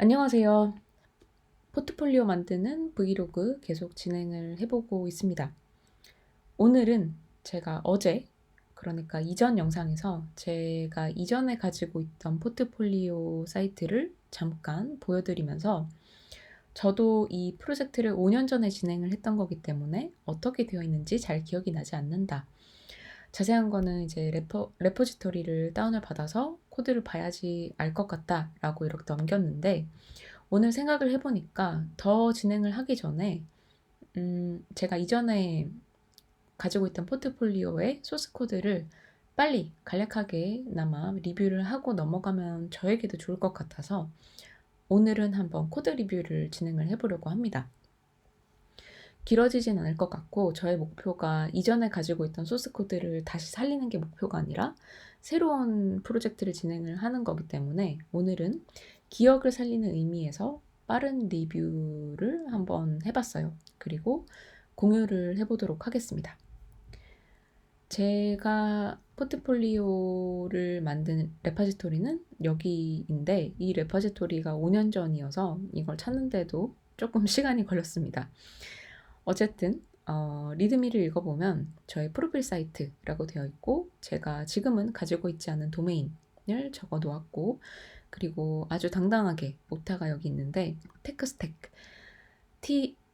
안녕하세요. 포트폴리오 만드는 브이로그 계속 진행을 해보고 있습니다. 오늘은 제가 어제, 그러니까 이전 영상에서 제가 이전에 가지고 있던 포트폴리오 사이트를 잠깐 보여드리면서 저도 이 프로젝트를 5년 전에 진행을 했던 거기 때문에 어떻게 되어 있는지 잘 기억이 나지 않는다. 자세한 거는 이제 레포지토리를 다운을 받아서 코드를 봐야지 알 것 같다 라고 이렇게 넘겼는데, 오늘 생각을 해보니까 더 진행을 하기 전에 제가 이전에 가지고 있던 포트폴리오의 소스 코드를 빨리 간략하게나마 리뷰를 하고 넘어가면 저에게도 좋을 것 같아서 오늘은 한번 코드 리뷰를 진행을 해보려고 합니다. 길어지진 않을 것 같고, 저의 목표가 이전에 가지고 있던 소스 코드를 다시 살리는 게 목표가 아니라 새로운 프로젝트를 진행을 하는 거기 때문에 오늘은 기억을 살리는 의미에서 빠른 리뷰를 한번 해봤어요. 그리고 공유를 해보도록 하겠습니다. 제가 포트폴리오를 만든 레파지토리는 여기인데, 이 레파지토리가 5년 전이어서 이걸 찾는데도 조금 시간이 걸렸습니다. 어쨌든 리드미를 읽어보면 저의 프로필 사이트라고 되어 있고, 제가 지금은 가지고 있지 않은 도메인을 적어 놓았고, 그리고 아주 당당하게 오타가 여기 있는데 테크스택,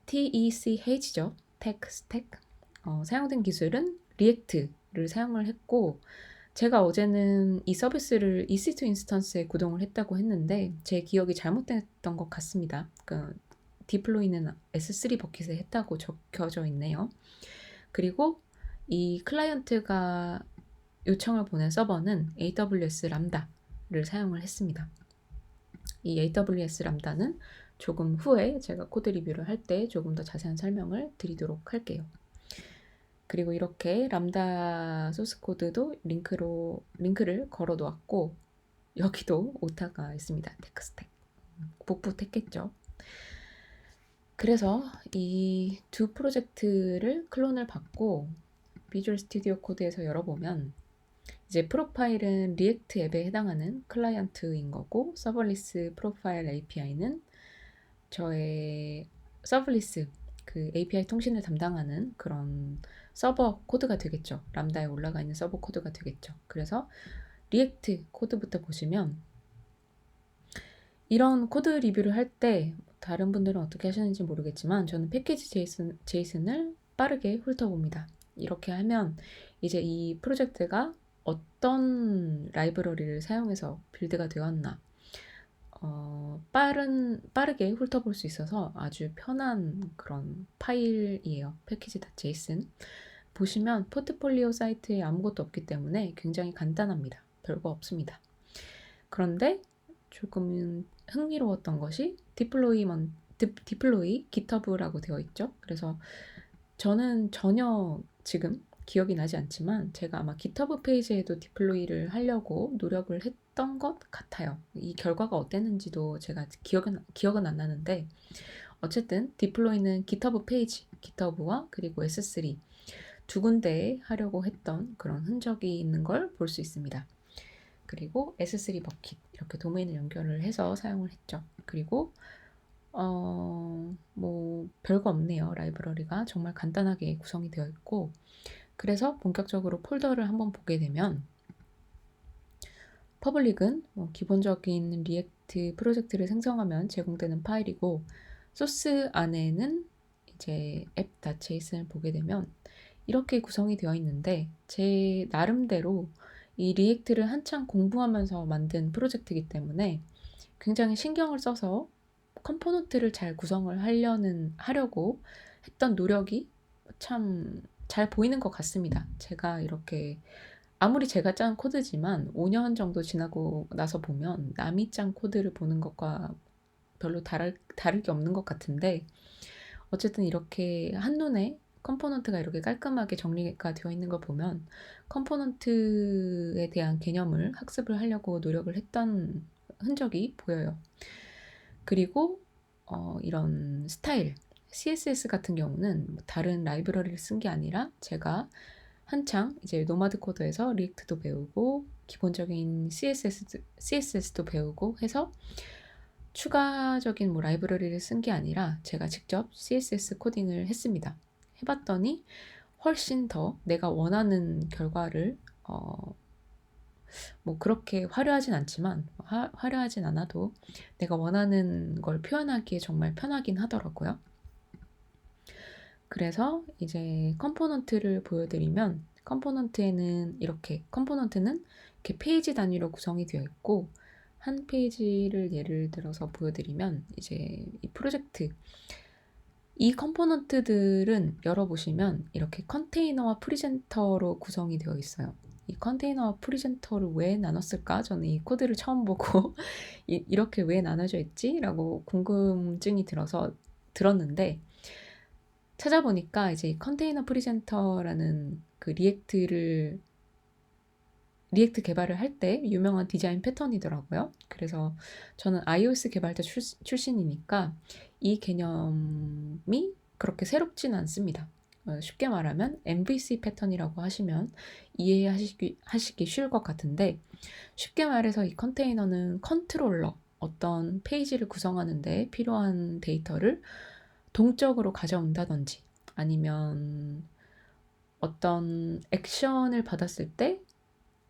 TECH죠. 테크스택. 사용된 기술은 리액트를 사용을 했고, 제가 어제는 이 서비스를 EC2 인스턴스에 구동을 했다고 했는데 제 기억이 잘못됐던 것 같습니다. 디플로이는 S3 버킷에 했다고 적혀져 있네요. 그리고 이 클라이언트가 요청을 보낸 서버는 AWS 람다를 사용을 했습니다. 이 AWS 람다는 조금 후에 제가 코드 리뷰를 할 때 조금 더 자세한 설명을 드리도록 할게요. 그리고 이렇게 람다 소스 코드도 링크를 걸어 놓았고, 여기도 오타가 있습니다. 테크스택. 복붙했겠죠. 그래서 이 두 프로젝트를 클론을 받고 비주얼 스튜디오 코드에서 열어보면 이제 프로파일은 리액트 앱에 해당하는 클라이언트인 거고, 서블리스 프로파일 API는 저의 서블리스 그 API 통신을 담당하는 그런 서버 코드가 되겠죠. 람다에 올라가 있는 서버 코드가 되겠죠. 그래서 리액트 코드부터 보시면, 이런 코드 리뷰를 할 때 다른 분들은 어떻게 하시는지 모르겠지만 저는 패키지 제이슨을 빠르게 훑어봅니다. 이렇게 하면 이제 이 프로젝트가 어떤 라이브러리를 사용해서 빌드가 되었나 빠르게 훑어볼 수 있어서 아주 편한 그런 파일이에요. 패키지.json. 보시면 포트폴리오 사이트에 아무것도 없기 때문에 굉장히 간단합니다. 별거 없습니다. 그런데 조금 흥미로웠던 것이 디플로이 GitHub라고 되어 있죠. 그래서 저는 전혀 지금 기억이 나지 않지만 제가 아마 GitHub 페이지에도 디플로이를 하려고 노력을 했던 것 같아요. 이 결과가 어땠는지도 제가 기억은 안 나는데, 어쨌든 디플로이는 GitHub 페이지, GitHub와 그리고 S3 두 군데에 하려고 했던 그런 흔적이 있는 걸 볼 수 있습니다. 그리고 S3 버킷 이렇게 도메인을 연결을 해서 사용을 했죠. 그리고 뭐 별거 없네요. 라이브러리가 정말 간단하게 구성이 되어 있고, 그래서 본격적으로 폴더를 한번 보게 되면 퍼블릭은 기본적인 리액트 프로젝트를 생성하면 제공되는 파일이고, 소스 안에는 이제 app.json을 보게 되면 이렇게 구성이 되어 있는데, 제 나름대로 이 리액트를 한창 공부하면서 만든 프로젝트이기 때문에 굉장히 신경을 써서 컴포넌트를 잘 구성을 하려고 했던 노력이 참 잘 보이는 것 같습니다. 제가 이렇게 아무리 제가 짠 코드지만 5년 정도 지나고 나서 보면 남이 짠 코드를 보는 것과 별로 다를 게 없는 것 같은데, 어쨌든 이렇게 한눈에 컴포넌트가 이렇게 깔끔하게 정리가 되어 있는 걸 보면 컴포넌트에 대한 개념을 학습을 하려고 노력을 했던 흔적이 보여요. 그리고 이런 스타일, CSS 같은 경우는 다른 라이브러리를 쓴 게 아니라 제가 한창 이제 노마드 코드에서 리액트도 배우고 기본적인 CSS도 배우고 해서 추가적인 뭐 라이브러리를 쓴 게 아니라 제가 직접 CSS 코딩을 했습니다. 해봤더니 훨씬 더 내가 원하는 결과를 뭐 그렇게 화려하진 않지만 화려하진 않아도 내가 원하는 걸 표현하기에 정말 편하긴 하더라고요. 그래서 이제 컴포넌트를 보여드리면 컴포넌트는 이렇게 페이지 단위로 구성이 되어 있고, 한 페이지를 예를 들어서 보여드리면 이제 이 프로젝트, 이 컴포넌트들은 열어보시면 이렇게 컨테이너와 프리젠터로 구성이 되어 있어요. 이 컨테이너와 프리젠터를 왜 나눴을까? 저는 이 코드를 처음 보고 이렇게 왜 나눠져 있지? 라고 궁금증이 들었는데, 찾아보니까 이제 컨테이너 프리젠터라는 그 리액트 개발을 할 때 유명한 디자인 패턴이더라고요. 그래서 저는 iOS 개발자 출신이니까 이 개념이 그렇게 새롭진 않습니다. 쉽게 말하면 MVC 패턴이라고 하시면 이해하시기 쉬울 것 같은데, 쉽게 말해서 이 컨테이너는 컨트롤러, 어떤 페이지를 구성하는데 필요한 데이터를 동적으로 가져온다든지, 아니면 어떤 액션을 받았을 때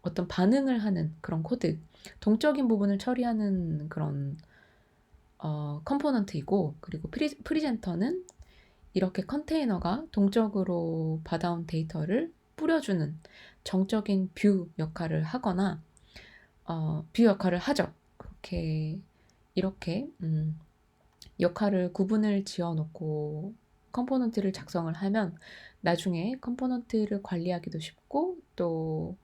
어떤 반응을 하는 그런 코드, 동적인 부분을 처리하는 그런 컴포넌트이고, 그리고 프리젠터는 이렇게 컨테이너가 동적으로 받아온 데이터를 뿌려주는 정적인 뷰 역할을 하거나 뷰 역할을 하죠. 이렇게 역할을 구분을 지어놓고 컴포넌트를 작성을 하면 나중에 컴포넌트를 관리하기도 쉽고 또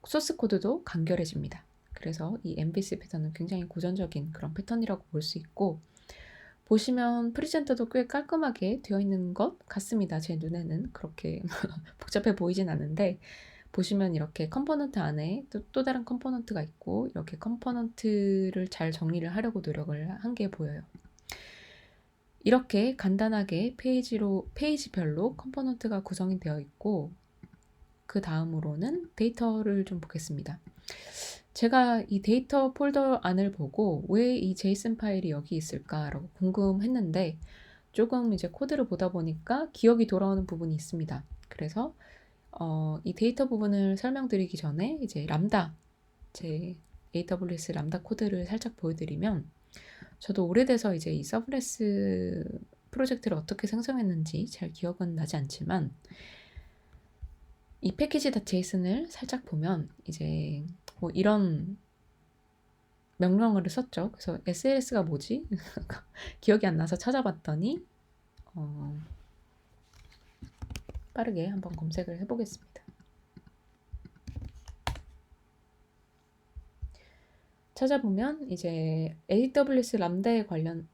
소스 코드도 간결해집니다. 그래서 이 MVC 패턴은 굉장히 고전적인 그런 패턴이라고 볼 수 있고, 보시면 프리젠터도 꽤 깔끔하게 되어 있는 것 같습니다. 제 눈에는 그렇게 복잡해 보이진 않는데, 보시면 이렇게 컴포넌트 안에 또 다른 컴포넌트가 있고, 이렇게 컴포넌트를 잘 정리를 하려고 노력을 한 게 보여요. 이렇게 간단하게 페이지별로 컴포넌트가 구성이 되어 있고, 그 다음으로는 데이터를 좀 보겠습니다. 제가 이 데이터 폴더 안을 보고 왜 이 제이슨 파일이 여기 있을까라고 궁금했는데, 조금 이제 코드를 보다 보니까 기억이 돌아오는 부분이 있습니다. 그래서 이 데이터 부분을 설명드리기 전에 이제 제 AWS 람다 코드를 살짝 보여드리면, 저도 오래돼서 이제 이 서브레스 프로젝트를 어떻게 생성했는지 잘 기억은 나지 않지만, 이 패키지.json을 살짝 보면 이제 뭐 이런 명령어를 썼죠. 그래서 SLS가 뭐지? 기억이 안 나서 찾아봤더니 빠르게 한번 검색을 해보겠습니다. 찾아보면 이제 AWS 람다에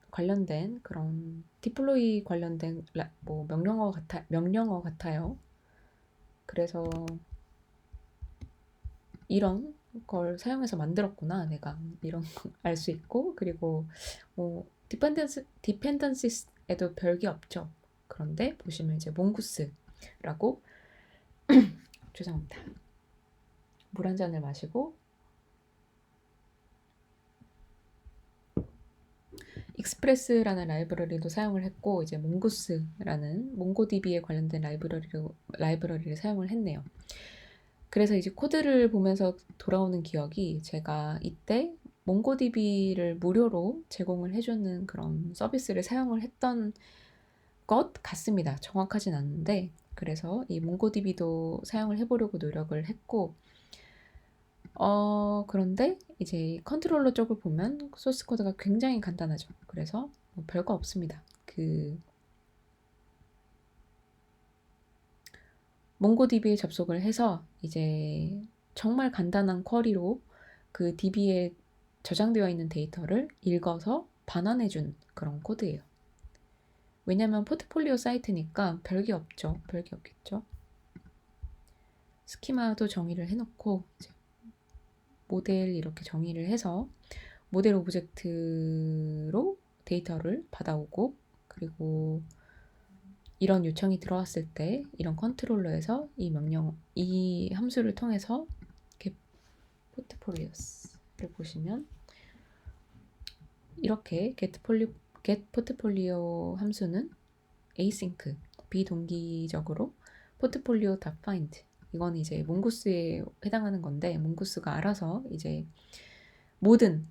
관련된 그런 디플로이 관련된 뭐 명령어 같아요. 그래서 이런 걸 사용해서 만들었구나, 내가 이런 걸 알 수 있고, 그리고 뭐 디펜던시에도 별게 없죠. 그런데 보시면 이제 몽구스라고 죄송합니다. 물 한 잔을 마시고, 익스프레스라는 라이브러리도 사용을 했고, 이제 몽고스라는 몽고DB에 관련된 라이브러리를 사용을 했네요. 그래서 이제 코드를 보면서 돌아오는 기억이, 제가 이때 몽고DB를 무료로 제공을 해주는 그런 서비스를 사용을 했던 것 같습니다. 정확하진 않는데, 그래서 이 몽고DB도 사용을 해보려고 노력을 했고, 그런데 이제 컨트롤러 쪽을 보면 소스 코드가 굉장히 간단하죠. 그래서 뭐 별거 없습니다. 몽고DB에 접속을 해서 이제 정말 간단한 쿼리로 그 DB에 저장되어 있는 데이터를 읽어서 반환해준 그런 코드예요. 왜냐면 포트폴리오 사이트니까 별게 없겠죠. 스키마도 정의를 해놓고 이제 모델 이렇게 정의를 해서 모델 오브젝트로 데이터를 받아오고, 그리고 이런 요청이 들어왔을 때 이런 컨트롤러에서 이 함수를 통해서 이렇게 포트폴리오스를 보시면 이렇게 get 포트폴리오 함수는 async, 비동기적으로 portfolio.find, 이건 이제 몽고스에 해당하는 건데, 몽고스가 알아서 이제 모든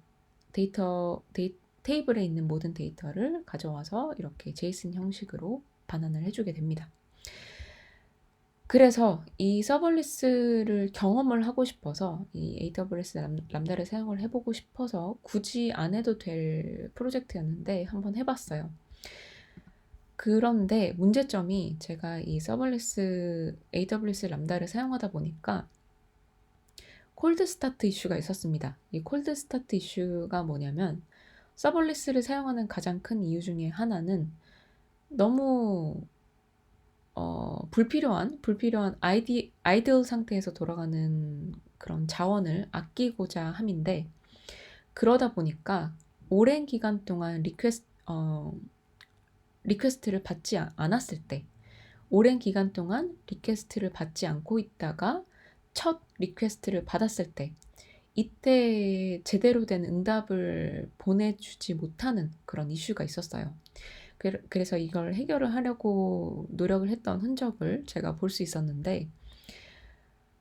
테이블에 있는 모든 데이터를 가져와서 이렇게 JSON 형식으로 반환을 해주게 됩니다. 그래서 이 서벌리스를 경험을 하고 싶어서, 이 AWS 람다를 사용을 해보고 싶어서 굳이 안 해도 될 프로젝트였는데 한번 해봤어요. 그런데 문제점이, 제가 이 서벌리스 AWS 람다를 사용하다 보니까 콜드 스타트 이슈가 있었습니다. 이 콜드 스타트 이슈가 뭐냐면, 서벌리스를 사용하는 가장 큰 이유 중에 하나는 너무 불필요한 아이들 상태에서 돌아가는 그런 자원을 아끼고자 함인데, 그러다 보니까 오랜 기간 동안 리퀘스트를 받지 않았을 때, 오랜 기간 동안 리퀘스트를 받지 않고 있다가 첫 리퀘스트를 받았을 때, 이때 제대로 된 응답을 보내주지 못하는 그런 이슈가 있었어요. 그래서 이걸 해결을 하려고 노력을 했던 흔적을 제가 볼 수 있었는데,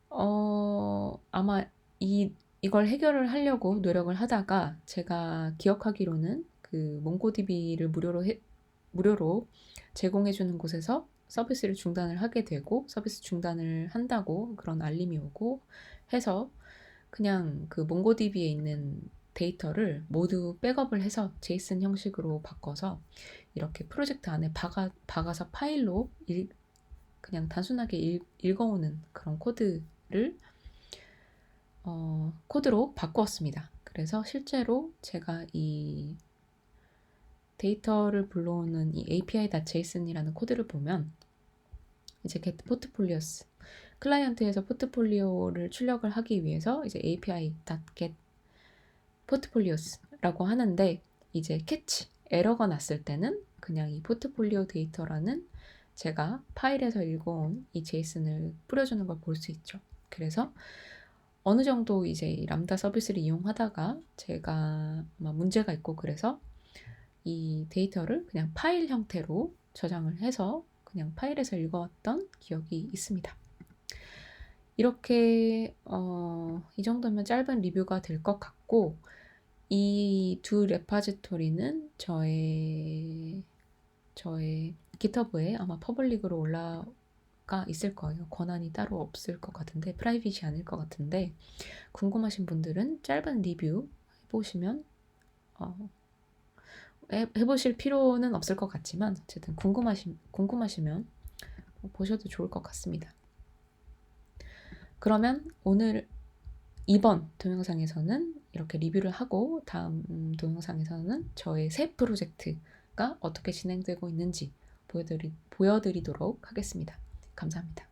아마 이걸 해결을 하려고 노력을 하다가, 제가 기억하기로는 그 몽고DB를 무료로 제공해주는 곳에서 서비스를 중단을 하게 되고, 서비스 중단을 한다고 그런 알림이 오고 해서 그냥 그 몽고DB에 있는 데이터를 모두 백업을 해서 제이슨 형식으로 바꿔서 이렇게 프로젝트 안에 박아서 파일로 그냥 단순하게 읽어오는 그런 코드로 바꾸었습니다. 그래서 실제로 제가 이 데이터를 불러오는 이 api.json이라는 코드를 보면, 이제 get portfolios, 클라이언트에서 포트폴리오를 출력을 하기 위해서 이제 api.get portfolios라고 하는데, 이제 에러가 났을 때는 그냥 이 포트폴리오 데이터라는 제가 파일에서 읽어온 이 JSON을 뿌려주는 걸 볼 수 있죠. 그래서 어느 정도 이제 이 람다 서비스를 이용하다가 제가 아마 문제가 있고, 그래서 이 데이터를 그냥 파일 형태로 저장을 해서 그냥 파일에서 읽어왔던 기억이 있습니다. 이렇게 이 정도면 짧은 리뷰가 될 것 같고, 이 두 레파지토리는 저의 GitHub에 아마 퍼블릭으로 올라가 있을 거예요. 권한이 따로 없을 것 같은데, 프라이빗이 아닐 것 같은데, 궁금하신 분들은 짧은 리뷰 해보시면 해보실 필요는 없을 것 같지만, 어쨌든 궁금하시면 보셔도 좋을 것 같습니다. 그러면 오늘 이번 동영상에서는 이렇게 리뷰를 하고, 다음 동영상에서는 저의 새 프로젝트가 어떻게 진행되고 있는지 보여드리도록 하겠습니다. 감사합니다.